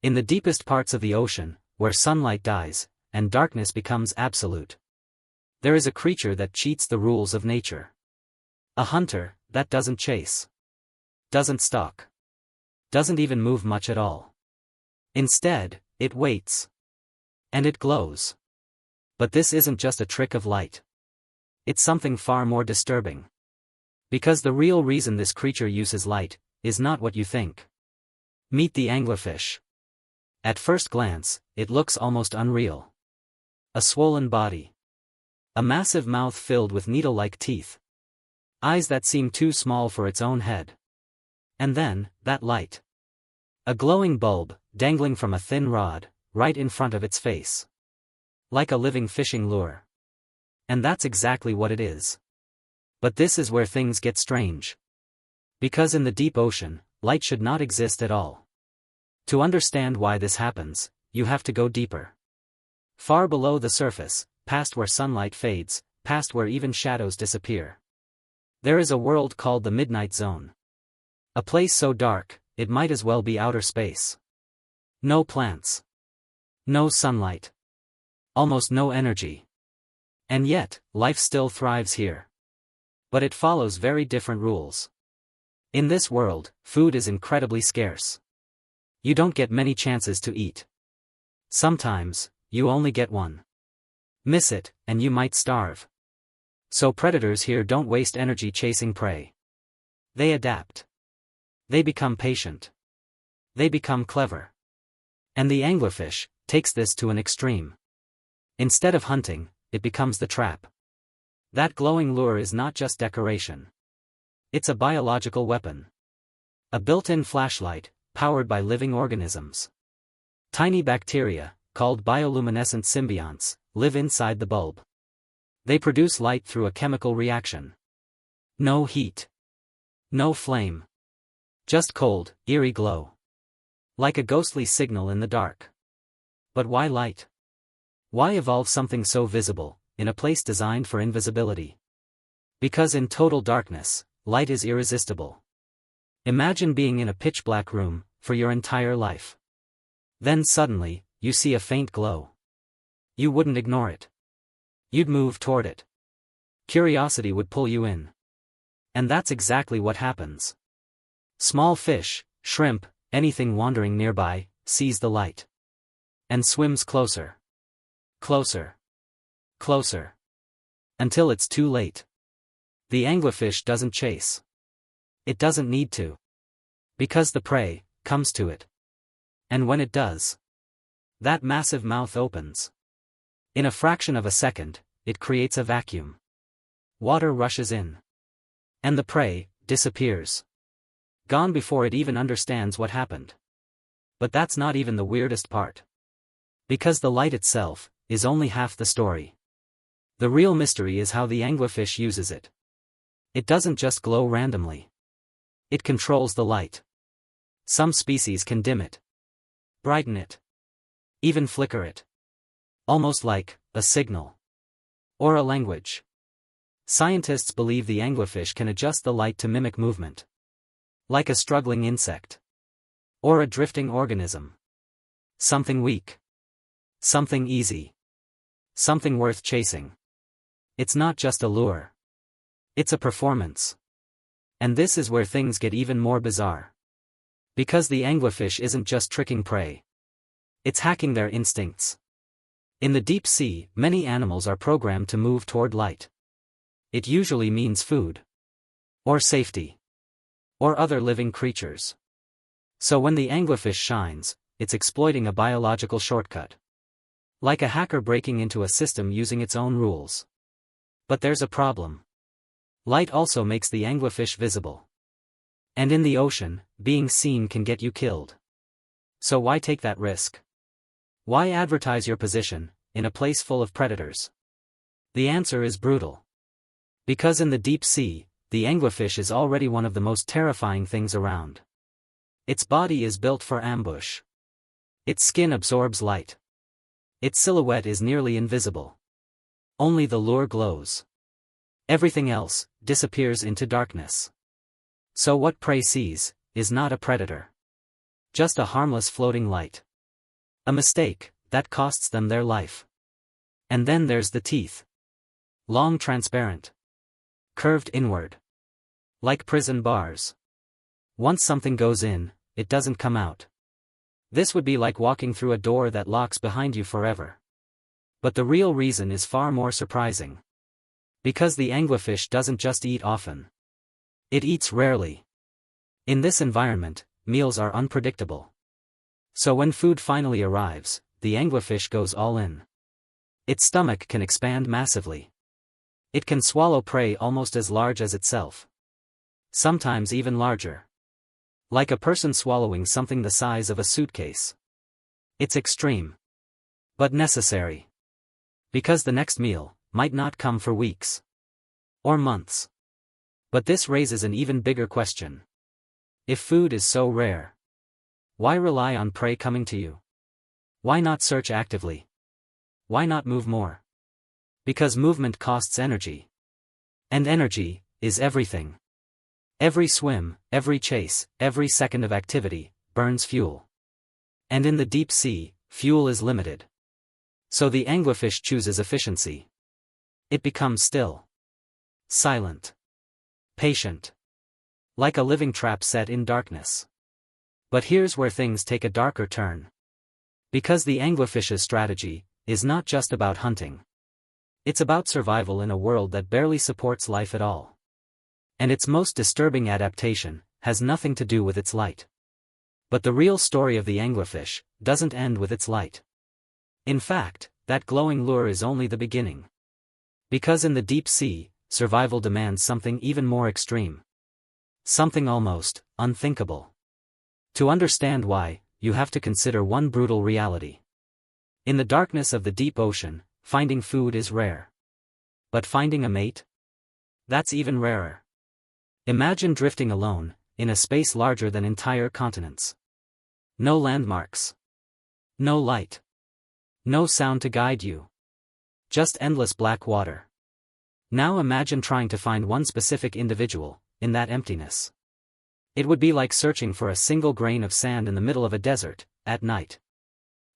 In the deepest parts of the ocean, where sunlight dies, and darkness becomes absolute, there is a creature that cheats the rules of nature. A hunter that doesn't chase, doesn't stalk, doesn't even move much at all. Instead, it waits. And it glows. But this isn't just a trick of light. It's something far more disturbing. Because the real reason this creature uses light is not what you think. Meet the anglerfish. At first glance, it looks almost unreal. A swollen body. A massive mouth filled with needle-like teeth. Eyes that seem too small for its own head. And then, that light. A glowing bulb, dangling from a thin rod, right in front of its face. Like a living fishing lure. And that's exactly what it is. But this is where things get strange. Because in the deep ocean, light should not exist at all. To understand why this happens, you have to go deeper. Far below the surface, past where sunlight fades, past where even shadows disappear. There is a world called the Midnight Zone. A place so dark, it might as well be outer space. No plants. No sunlight. Almost no energy. And yet, life still thrives here. But it follows very different rules. In this world, food is incredibly scarce. You don't get many chances to eat. Sometimes, you only get one. Miss it, and you might starve. So predators here don't waste energy chasing prey. They adapt. They become patient. They become clever. And the anglerfish takes this to an extreme. Instead of hunting, it becomes the trap. That glowing lure is not just decoration. It's a biological weapon. A built-in flashlight, powered by living organisms. Tiny bacteria, called bioluminescent symbionts, live inside the bulb. They produce light through a chemical reaction. No heat. No flame. Just cold, eerie glow. Like a ghostly signal in the dark. But why light? Why evolve something so visible, in a place designed for invisibility? Because in total darkness, light is irresistible. Imagine being in a pitch-black room, for your entire life. Then suddenly, you see a faint glow. You wouldn't ignore it. You'd move toward it. Curiosity would pull you in. And that's exactly what happens. Small fish, shrimp, anything wandering nearby, sees the light. And swims closer. Closer. Closer. Until it's too late. The anglerfish doesn't chase. It doesn't need to. Because the prey comes to it. And when it does, that massive mouth opens. In a fraction of a second, it creates a vacuum. Water rushes in. And the prey disappears. Gone before it even understands what happened. But that's not even the weirdest part. Because the light itself is only half the story. The real mystery is how the anglerfish uses it. It doesn't just glow randomly. It controls the light. Some species can dim it, brighten it, even flicker it. Almost like a signal. Or a language. Scientists believe the anglerfish can adjust the light to mimic movement. Like a struggling insect. Or a drifting organism. Something weak. Something easy. Something worth chasing. It's not just a lure. It's a performance. And this is where things get even more bizarre. Because the anglerfish isn't just tricking prey. It's hacking their instincts. In the deep sea, many animals are programmed to move toward light. It usually means food. Or safety. Or other living creatures. So when the anglerfish shines, it's exploiting a biological shortcut. Like a hacker breaking into a system using its own rules. But there's a problem. Light also makes the anglerfish visible. And in the ocean, being seen can get you killed. So why take that risk? Why advertise your position, in a place full of predators? The answer is brutal. Because in the deep sea, the anglerfish is already one of the most terrifying things around. Its body is built for ambush. Its skin absorbs light. Its silhouette is nearly invisible. Only the lure glows. Everything else disappears into darkness. So what prey sees is not a predator. Just a harmless floating light. A mistake, that costs them their life. And then there's the teeth. Long, transparent. Curved inward. Like prison bars. Once something goes in, it doesn't come out. This would be like walking through a door that locks behind you forever. But the real reason is far more surprising. Because the anglerfish doesn't just eat often. It eats rarely. In this environment, meals are unpredictable. So when food finally arrives, the anglerfish goes all in. Its stomach can expand massively. It can swallow prey almost as large as itself. Sometimes even larger. Like a person swallowing something the size of a suitcase. It's extreme. But necessary. Because the next meal might not come for weeks. Or months. But this raises an even bigger question. If food is so rare, why rely on prey coming to you? Why not search actively? Why not move more? Because movement costs energy. And energy is everything. Every swim, every chase, every second of activity burns fuel. And in the deep sea, fuel is limited. So the anglerfish chooses efficiency. It becomes still. Silent. Patient. Like a living trap set in darkness. But here's where things take a darker turn. Because the anglerfish's strategy is not just about hunting. It's about survival in a world that barely supports life at all. And its most disturbing adaptation has nothing to do with its light. But the real story of the anglerfish doesn't end with its light. In fact, that glowing lure is only the beginning. Because in the deep sea, survival demands something even more extreme. Something almost unthinkable. To understand why, you have to consider one brutal reality. In the darkness of the deep ocean, finding food is rare. But finding a mate? That's even rarer. Imagine drifting alone, in a space larger than entire continents. No landmarks. No light. No sound to guide you. Just endless black water. Now imagine trying to find one specific individual, in that emptiness. It would be like searching for a single grain of sand in the middle of a desert, at night.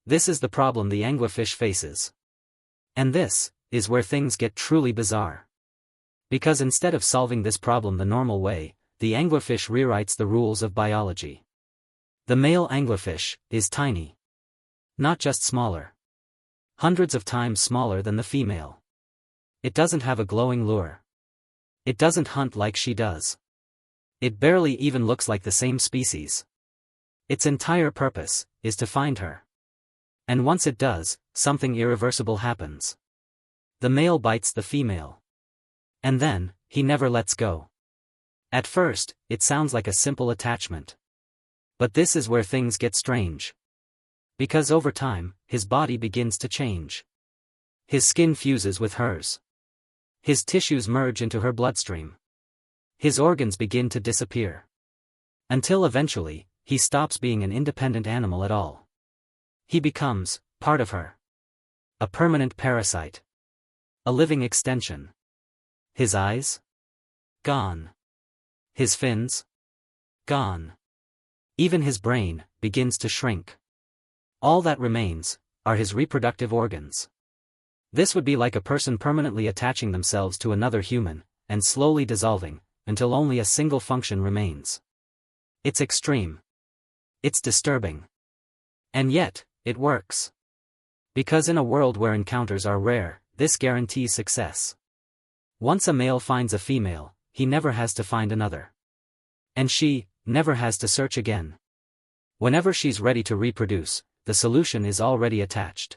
This is the problem the anglerfish faces. And this is where things get truly bizarre. Because instead of solving this problem the normal way, the anglerfish rewrites the rules of biology. The male anglerfish is tiny. Not just smaller. Hundreds of times smaller than the female. It doesn't have a glowing lure. It doesn't hunt like she does. It barely even looks like the same species. Its entire purpose is to find her. And once it does, something irreversible happens. The male bites the female. And then, he never lets go. At first, it sounds like a simple attachment. But this is where things get strange. Because over time, his body begins to change. His skin fuses with hers. His tissues merge into her bloodstream. His organs begin to disappear. Until eventually, he stops being an independent animal at all. He becomes part of her. A permanent parasite. A living extension. His eyes? Gone. His fins? Gone. Even his brain begins to shrink. All that remains are his reproductive organs. This would be like a person permanently attaching themselves to another human, and slowly dissolving, until only a single function remains. It's extreme. It's disturbing. And yet, it works. Because in a world where encounters are rare, this guarantees success. Once a male finds a female, he never has to find another. And she never has to search again. Whenever she's ready to reproduce, the solution is already attached.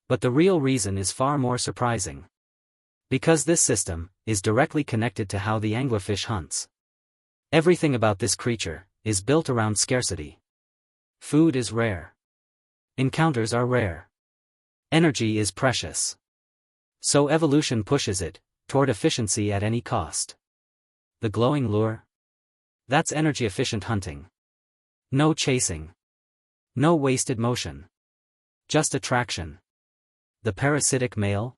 But the real reason is far more surprising. Because this system is directly connected to how the anglerfish hunts. Everything about this creature is built around scarcity. Food is rare. Encounters are rare. Energy is precious. So evolution pushes it toward efficiency at any cost. The glowing lure? That's energy-efficient hunting. No chasing. No wasted motion. Just attraction. The parasitic male?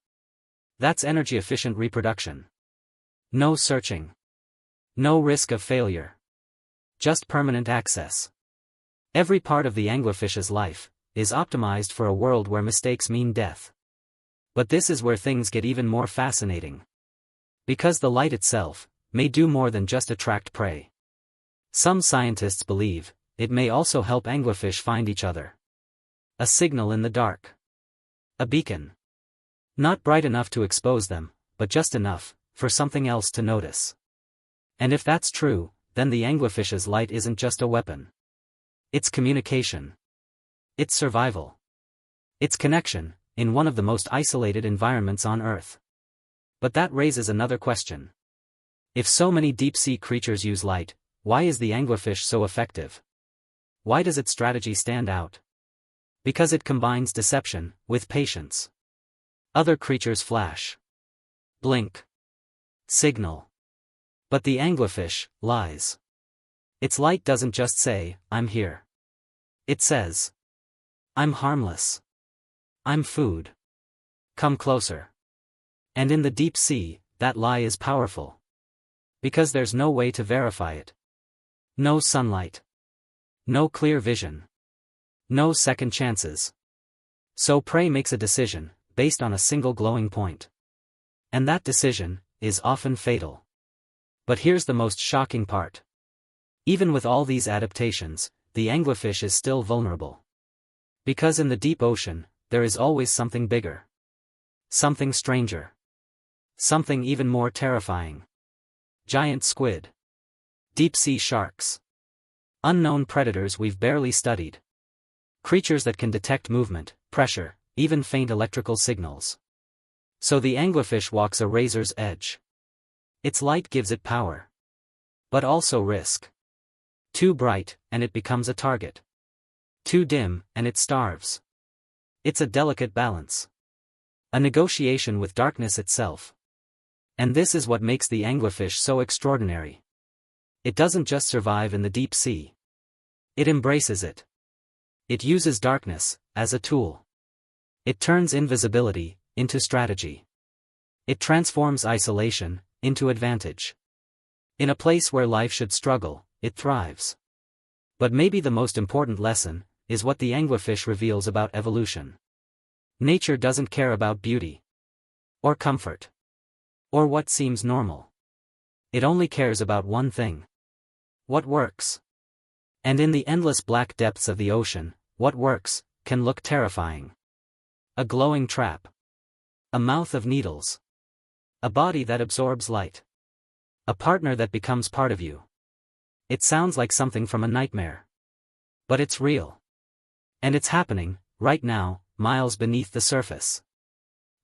That's energy-efficient reproduction. No searching. No risk of failure. Just permanent access. Every part of the anglerfish's life is optimized for a world where mistakes mean death. But this is where things get even more fascinating. Because the light itself may do more than just attract prey. Some scientists believe it may also help anglerfish find each other. A signal in the dark. A beacon. Not bright enough to expose them, but just enough for something else to notice. And if that's true, then the anglerfish's light isn't just a weapon. It's communication. It's survival. It's connection, in one of the most isolated environments on Earth. But that raises another question. If so many deep-sea creatures use light, why is the anglerfish so effective? Why does its strategy stand out? Because it combines deception with patience. Other creatures flash, blink, signal. But the anglerfish lies. Its light doesn't just say, "I'm here." It says, "I'm harmless. I'm food. Come closer." And in the deep sea, that lie is powerful. Because there's no way to verify it. No sunlight. No clear vision. No second chances. So prey makes a decision, based on a single glowing point. And that decision is often fatal. But here's the most shocking part. Even with all these adaptations, the anglerfish is still vulnerable. Because in the deep ocean, there is always something bigger. Something stranger. Something even more terrifying. Giant squid. Deep-sea sharks. Unknown predators we've barely studied. Creatures that can detect movement, pressure, even faint electrical signals. So the anglerfish walks a razor's edge. Its light gives it power. But also risk. Too bright, and it becomes a target. Too dim, and it starves. It's a delicate balance. A negotiation with darkness itself. And this is what makes the anglerfish so extraordinary. It doesn't just survive in the deep sea. It embraces it. It uses darkness as a tool. It turns invisibility into strategy. It transforms isolation into advantage. In a place where life should struggle, it thrives. But maybe the most important lesson is what the anglerfish reveals about evolution. Nature doesn't care about beauty, or comfort, or what seems normal. It only cares about one thing. What works. And in the endless black depths of the ocean, what works can look terrifying. A glowing trap. A mouth of needles. A body that absorbs light. A partner that becomes part of you. It sounds like something from a nightmare. But it's real. And it's happening, right now, miles beneath the surface.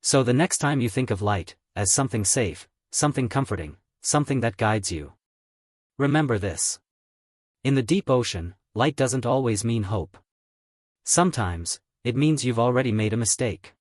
So the next time you think of light, as something safe, something comforting, something that guides you, remember this. In the deep ocean, light doesn't always mean hope. Sometimes, it means you've already made a mistake.